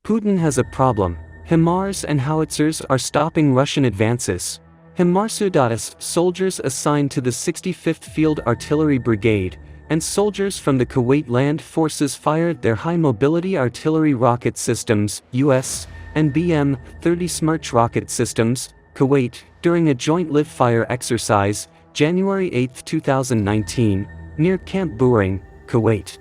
Putin has a problem. HIMARS and Howitzers are stopping Russian advances. HIMARS soldiers assigned to the 65th Field Artillery Brigade and soldiers from the Kuwait Land Forces fired their high-mobility artillery rocket systems, US, and BM-30 Smerch rocket systems, Kuwait, during a joint live-fire exercise, January 8, 2019, near Camp Buehring, Kuwait.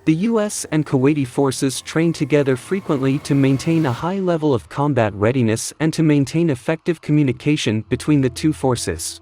The US and Kuwaiti forces train together frequently to maintain a high level of combat readiness and to maintain effective communication between the two forces.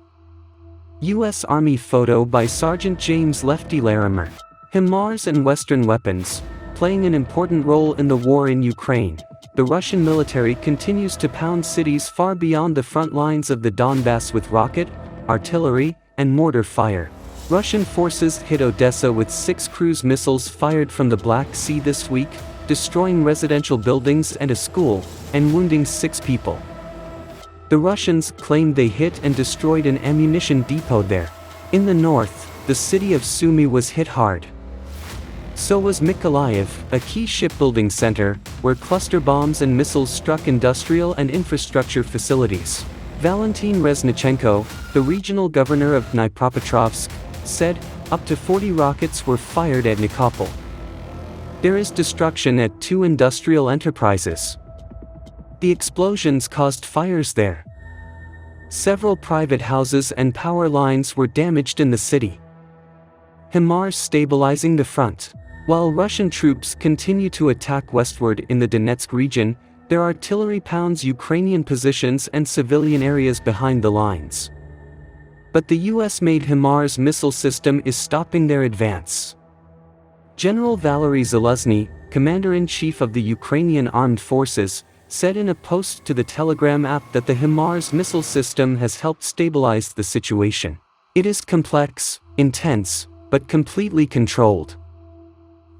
U.S. Army photo by Sergeant James Lefty Larimer. HIMARS and Western weapons, playing an important role in the war in Ukraine. The Russian military continues to pound cities far beyond the front lines of the Donbass with rocket, artillery, and mortar fire. Russian forces hit Odessa with 6 cruise missiles fired from the Black Sea this week, destroying residential buildings and a school, and wounding 6 people. The Russians claimed they hit and destroyed an ammunition depot there. In the north, the city of Sumy was hit hard. So was Mykolaiv, a key shipbuilding center, where cluster bombs and missiles struck industrial and infrastructure facilities. Valentin Reznichenko, the regional governor of Dnipropetrovsk, said, up to 40 rockets were fired at Nikopol. There is destruction at 2 industrial enterprises. The explosions caused fires there. Several private houses and power lines were damaged in the city. HIMARS stabilizing the front. While Russian troops continue to attack westward in the Donetsk region, their artillery pounds Ukrainian positions and civilian areas behind the lines. But the US-made HIMARS missile system is stopping their advance. General Valery Zaluzhny, commander-in-chief of the Ukrainian Armed Forces, said in a post to the Telegram app that the HIMARS missile system has helped stabilize the situation. It is complex, intense, but completely controlled.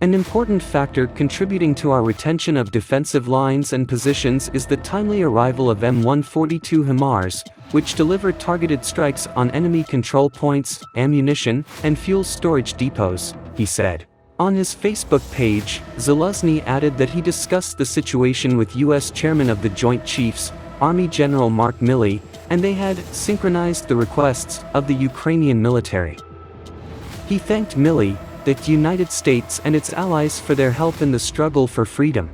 An important factor contributing to our retention of defensive lines and positions is the timely arrival of M142 HIMARS, which deliver targeted strikes on enemy control points, ammunition, and fuel storage depots, he said. On his Facebook page, Zaluzhny added that he discussed the situation with U.S. Chairman of the Joint Chiefs, Army General Mark Milley, and they had synchronized the requests of the Ukrainian military. He thanked Milley, the United States and its allies for their help in the struggle for freedom.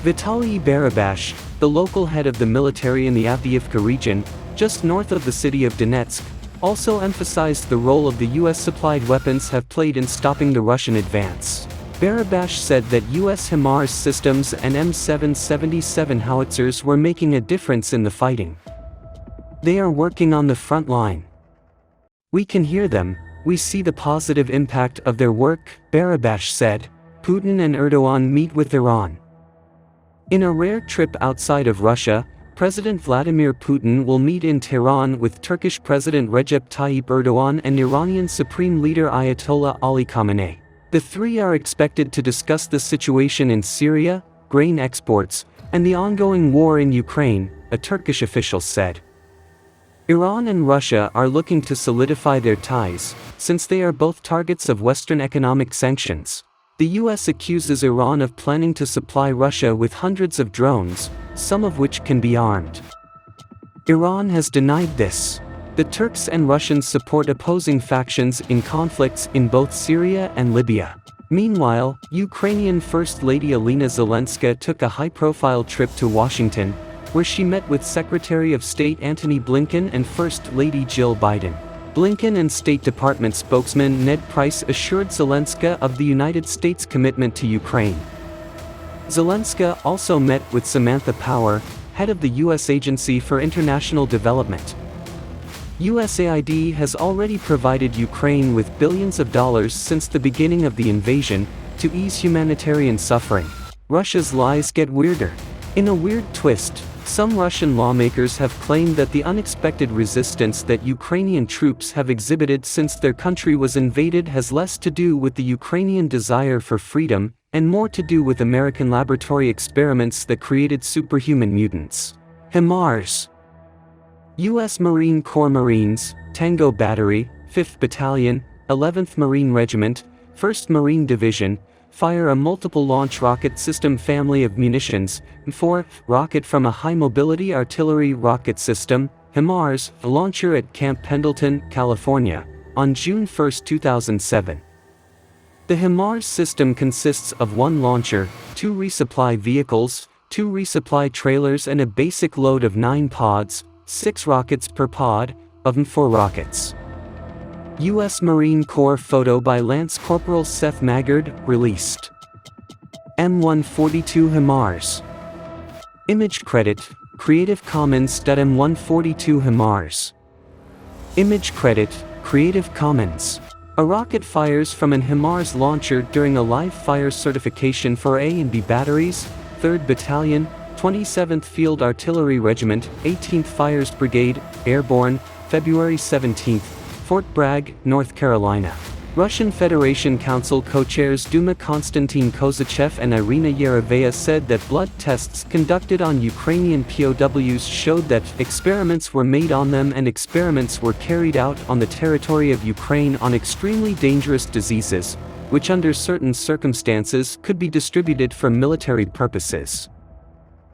Vitaly Barabash, the local head of the military in the Avdiivka region, just north of the city of Donetsk, also emphasized the role of the US-supplied weapons have played in stopping the Russian advance. Barabash said that US HIMARS systems and M777 howitzers were making a difference in the fighting. They are working on the front line. We can hear them. We see the positive impact of their work, Barabash said. Putin and Erdogan meet with Iran. In a rare trip outside of Russia, President Vladimir Putin will meet in Tehran with Turkish President Recep Tayyip Erdogan and Iranian Supreme Leader Ayatollah Ali Khamenei. The three are expected to discuss the situation in Syria, grain exports, and the ongoing war in Ukraine, a Turkish official said. Iran and Russia are looking to solidify their ties, since they are both targets of Western economic sanctions. The US accuses Iran of planning to supply Russia with hundreds of drones, some of which can be armed. Iran has denied this. The Turks and Russians support opposing factions in conflicts in both Syria and Libya. Meanwhile, Ukrainian First Lady Alina Zelenska took a high-profile trip to Washington, where she met with Secretary of State Antony Blinken and First Lady Jill Biden. Blinken and State Department spokesman Ned Price assured Zelenska of the United States' commitment to Ukraine. Zelenska also met with Samantha Power, head of the U.S. Agency for International Development. USAID has already provided Ukraine with billions of dollars since the beginning of the invasion, to ease humanitarian suffering. Russia's lies get weirder. In a weird twist, some Russian lawmakers have claimed that the unexpected resistance that Ukrainian troops have exhibited since their country was invaded has less to do with the Ukrainian desire for freedom, and more to do with American laboratory experiments that created superhuman mutants. HIMARS. U.S. Marine Corps Marines, Tango Battery, 5th Battalion, 11th Marine Regiment, 1st Marine Division, fire a multiple launch rocket system family of munitions. 4. Rocket from a high mobility artillery rocket system, HIMARS, launcher at Camp Pendleton, California, on June 1, 2007. The HIMARS system consists of one launcher, 2 resupply vehicles, 2 resupply trailers and a basic load of 9 pods, 6 rockets per pod, of 4 rockets. U.S. Marine Corps photo by Lance Corporal Seth Maggard, released. M142 HIMARS. Image credit, Creative Commons. M142 HIMARS. Image credit, Creative Commons. A rocket fires from an HIMARS launcher during a live fire certification for A and B batteries, 3rd Battalion, 27th Field Artillery Regiment, 18th Fires Brigade, Airborne, February 17, Fort Bragg, North Carolina. Russian Federation Council co-chairs Duma Konstantin Kozachev and Irina Yereveya said that blood tests conducted on Ukrainian POWs showed that experiments were made on them and experiments were carried out on the territory of Ukraine on extremely dangerous diseases, which under certain circumstances could be distributed for military purposes.